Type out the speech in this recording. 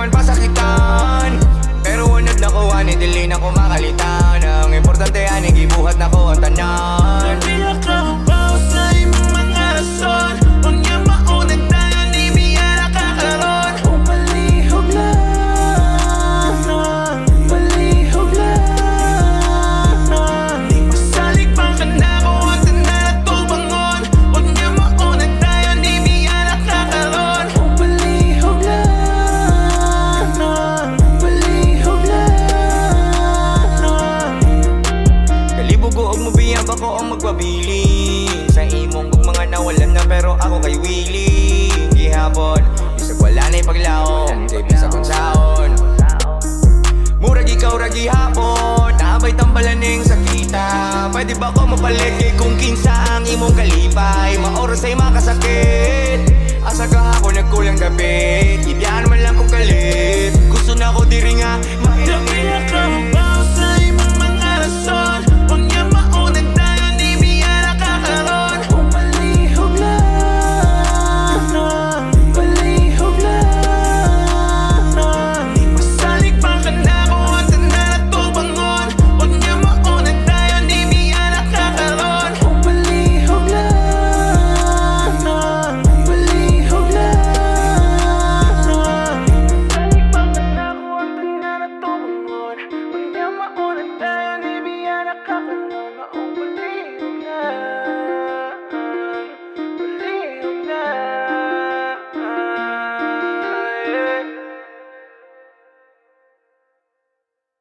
man pasakitan. Pero unod na ko ani dili na ko makalitan. Ang importante ani gibuhat na ko ang tanan. Pagbiyak ka ba sa imong mga rason? Unya maunag tayo di biya nakakaroon. O palihog lang, palihog lang. Di masalig pang kanako ang tanan at tubangon. Unya maunag tayo di biya nakakaroon. O palihog lang, palihog lang. Kalibugo og mubiyang ba ko ang magpabiling sa imong kung mga nawalan na pero ako kay willing. Gihapon, bisag wala na'y paglaom, kay bisag kung saon. Murag ikaw ra gihapon, naabay tambalaning sakita. Pwede ba ko mapalit kay kung kinsa ang imong kalipay? Maoras ay makasakit, asa ka ako nagkulang gabi.